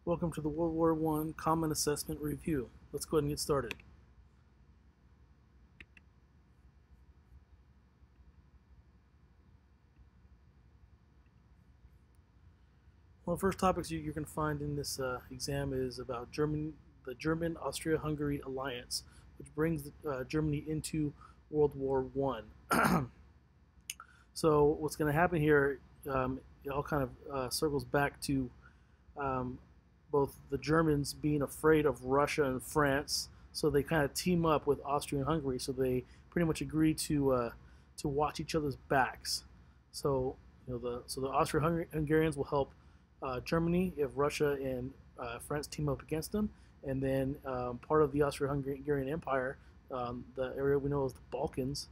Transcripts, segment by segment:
Welcome to the World War I Common Assessment Review. Let's go ahead and get started. One of the first topics you're going to find in this exam is about the German Austria-Hungary Alliance, which brings Germany into World War I. So what's going to happen here, it all kind of circles back to both the Germans being afraid of Russia and France, so they kind of team up with Austria and Hungary. So they pretty much agree to watch each other's backs. So the Austro-Hungarians will help Germany if Russia and France team up against them, and then part of the Austro-Hungarian Empire, the area we know as the Balkans,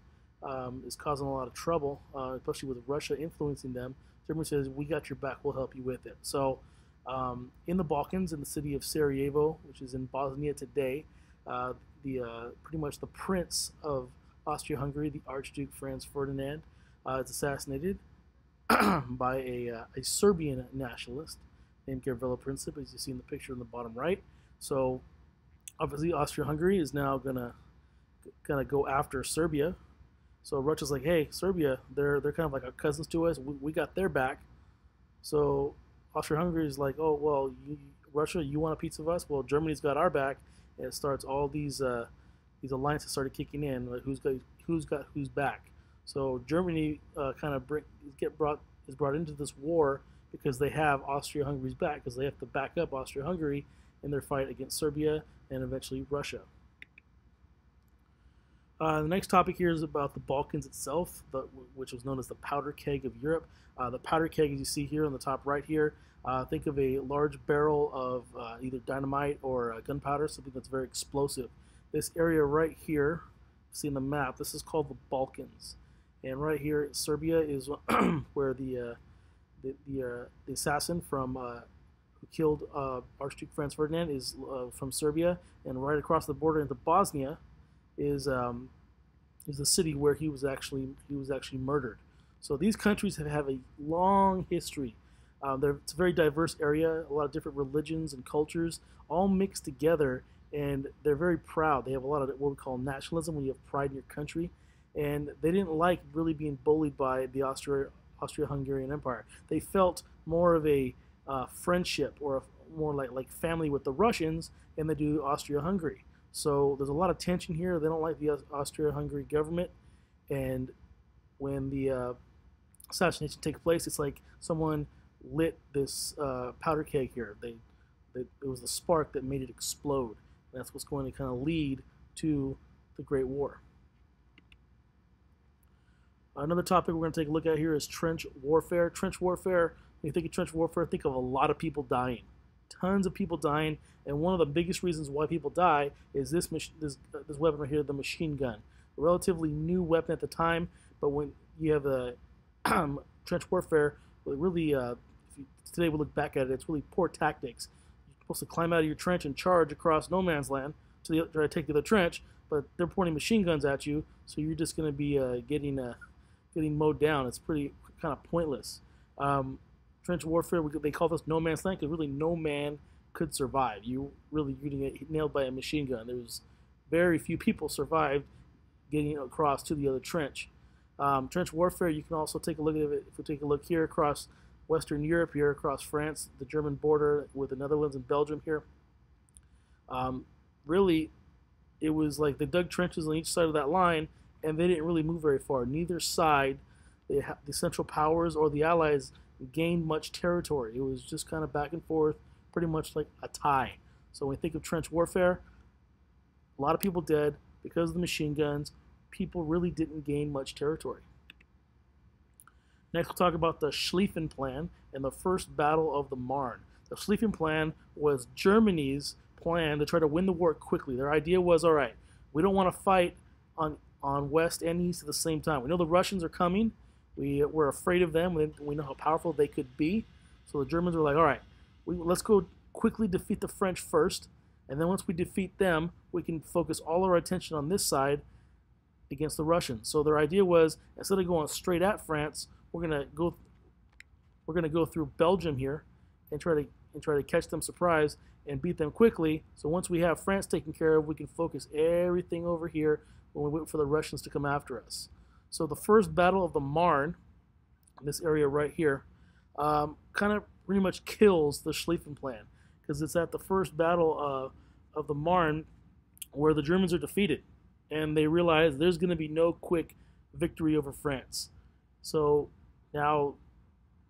is causing a lot of trouble, especially with Russia influencing them. Germany says, "We got your back. We'll help you with it." So in the Balkans, in the city of Sarajevo, which is in Bosnia today, pretty much the prince of Austria-Hungary, the Archduke Franz Ferdinand, is assassinated by a Serbian nationalist named Gavrilo Princip, as you see in the picture in the bottom right. So obviously Austria-Hungary is now gonna go after Serbia. So Russia's like, hey, Serbia, they're kind of like our cousins to us. We got their back. So Austria-Hungary is like, oh, well, Russia, you want a piece of us? Well, Germany's got our back, and it starts all these alliances started kicking in, like who's got who's back. So Germany is brought into this war because they have Austria-Hungary's back, because they have to back up Austria-Hungary in their fight against Serbia and eventually Russia. The next topic here is about the Balkans itself, which was known as the powder keg of Europe. The powder keg, as you see here on the top right here, think of a large barrel of either dynamite or gunpowder, something that's very explosive. This area right here, see in the map, this is called the Balkans. And right here, Serbia is where the assassin from who killed Archduke Franz Ferdinand is from Serbia, and right across the border into Bosnia is the city where he was actually murdered. So these countries have a long history. It's a very diverse area, a lot of different religions and cultures, all mixed together, and they're very proud. They have a lot of what we call nationalism, when you have pride in your country, and they didn't like really being bullied by the Austria-Hungarian Empire. They felt more of a friendship or more like family with the Russians than they do Austria-Hungary. So there's a lot of tension here. They don't like the Austria-Hungary government, and when the assassination takes place, it's like someone lit this powder keg here. It was the spark that made it explode. And that's what's going to kind of lead to the Great War. Another topic we're going to take a look at here is trench warfare. Trench warfare, when you think of trench warfare, think of a lot of people dying. Tons of people dying, and one of the biggest reasons why people die is this weapon right here, the machine gun. A relatively new weapon at the time, but when you have a trench warfare, really, today we look back at it, it's really poor tactics. You're supposed to climb out of your trench and charge across no man's land to try to take the other trench, but they're pointing machine guns at you, so you're just going to be getting mowed down. It's pretty kind of pointless. Trench warfare, they call this no man's land, because really no man could survive. You're going to get nailed by a machine gun. There's very few people survived getting across to the other trench. Trench warfare, you can also take a look at it. If we take a look here across Western Europe, here across France, the German border with the Netherlands and Belgium here, really, it was like they dug trenches on each side of that line, and they didn't really move very far. Neither side, the Central Powers or the Allies, gained much territory. It was just kind of back and forth, pretty much like a tie. So when we think of trench warfare, a lot of people dead because of the machine guns. People really didn't gain much territory. Next, we'll talk about the Schlieffen Plan and the First Battle of the Marne. The Schlieffen Plan was Germany's plan to try to win the war quickly. Their idea was, all right, we don't want to fight on west and east at the same time. We know the Russians are coming. We're afraid of them. We know how powerful they could be. So the Germans were like, all right, let's go quickly defeat the French first, and then once we defeat them, we can focus all our attention on this side against the Russians. So their idea was, instead of going straight at France, we're gonna go through Belgium here and try to and try to catch them surprise and beat them quickly. So once we have France taken care of, we can focus everything over here when we wait for the Russians to come after us. So the first battle of the Marne, this area right here, kind of pretty much kills the Schlieffen plan, because it's at the first battle of the Marne where the Germans are defeated, and they realize there's going to be no quick victory over France. So now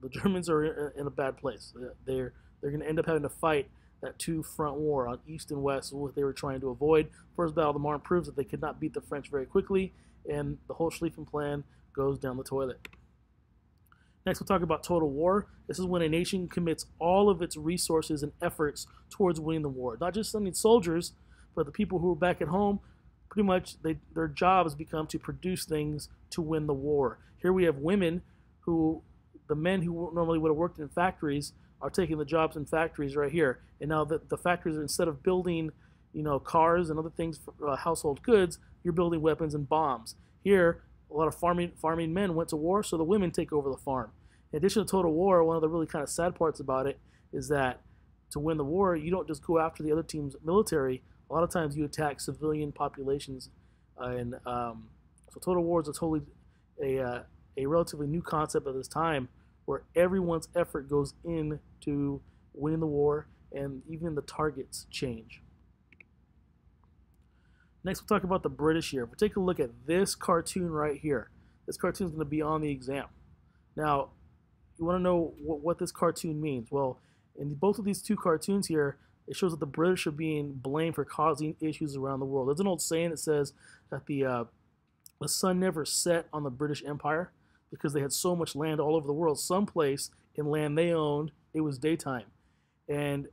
the Germans are in a bad place. They're going to end up having to fight that two-front war on east and west, what they were trying to avoid. First battle of the Marne proves that they could not beat the French very quickly, and the whole Schlieffen plan goes down the toilet. Next, we'll talk about total war. This is when a nation commits all of its resources and efforts towards winning the war. Not just sending soldiers, but the people who are back at home, pretty much their job has become to produce things to win the war. Here we have women who, the men who normally would have worked in factories, are taking the jobs in factories right here. And now the factories, instead of building, cars and other things for household goods, you're building weapons and bombs. Here, a lot of farming men went to war, so the women take over the farm. In addition to total war, one of the really kind of sad parts about it is that to win the war, you don't just go after the other team's military. A lot of times you attack civilian populations, so total war is a relatively new concept at this time, where everyone's effort goes into winning the war, and even the targets change. Next, we'll talk about the British here. If we take a look at this cartoon right here, this cartoon is going to be on the exam. Now, you want to know what this cartoon means. Well, in both of these two cartoons here, it shows that the British are being blamed for causing issues around the world. There's an old saying that says that the sun never set on the British Empire because they had so much land all over the world. Someplace in land they owned, it was daytime. And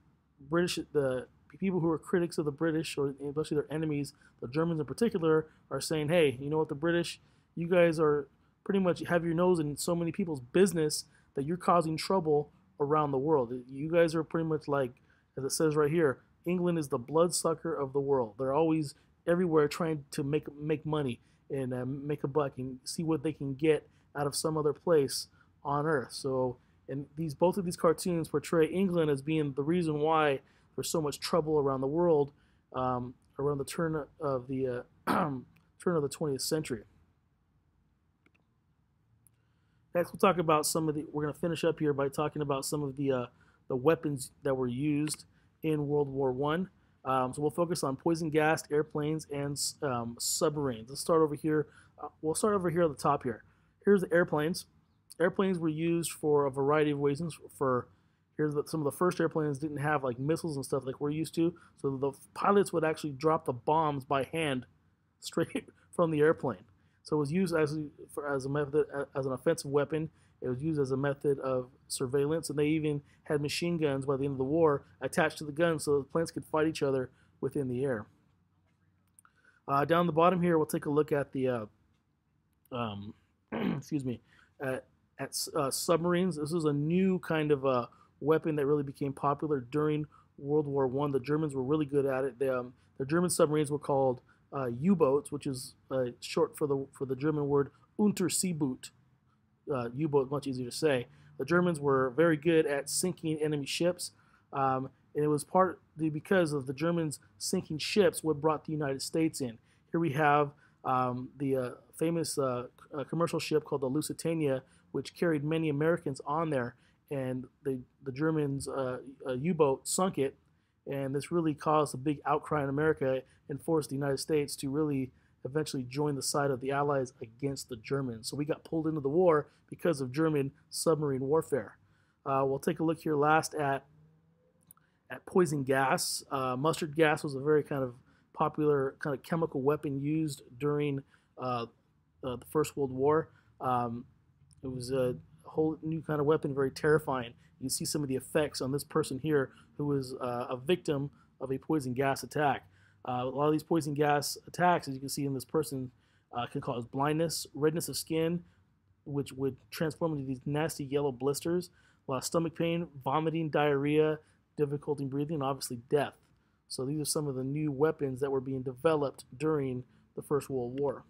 the people who are critics of the British, or especially their enemies, the Germans in particular, are saying, hey, you know what, the British, you guys are pretty much have your nose in so many people's business that you're causing trouble around the world. You guys are pretty much like, as it says right here, England is the bloodsucker of the world. They're always everywhere trying to make money and make a buck and see what they can get out of some other place on Earth. So, and both of these cartoons portray England as being the reason why there's so much trouble around the world around the turn of the 20th century. Next, we'll talk about we're going to finish up here by talking about some of the weapons that were used in World War I. So we'll focus on poison-gassed airplanes and submarines. Let's start over here. We'll start over here at the top here. Here's the airplanes. Airplanes were used for a variety of reasons. Some of the first airplanes didn't have like missiles and stuff like we're used to, so the pilots would actually drop the bombs by hand straight from the airplane. So it was used as a method, as an offensive weapon. It was used as a method of surveillance, and they even had machine guns by the end of the war attached to the guns so the planes could fight each other within the air. Down the bottom here, we'll take a look at the excuse me, at submarines. This is a new kind of weapon that really became popular during World War I. The Germans were really good at it. The German submarines were called U-boats, which is short for the German word Unterseeboot. U-boat, much easier to say. The Germans were very good at sinking enemy ships, and it was partly because of the Germans sinking ships what brought the United States in. Here we have the famous commercial ship called the Lusitania, which carried many Americans on there, and the Germans' U-boat sunk it, and this really caused a big outcry in America and forced the United States to really eventually join the side of the Allies against the Germans. So we got pulled into the war because of German submarine warfare. We'll take a look here last at poison gas. Mustard gas was a very kind of popular kind of chemical weapon used during the First World War. It was a whole new kind of weapon, very terrifying. You see some of the effects on this person here who was a victim of a poison gas attack. A lot of these poison gas attacks, as you can see in this person, can cause blindness, redness of skin, which would transform into these nasty yellow blisters, a lot of stomach pain, vomiting, diarrhea, difficulty in breathing, and obviously death. So these are some of the new weapons that were being developed during the First World War.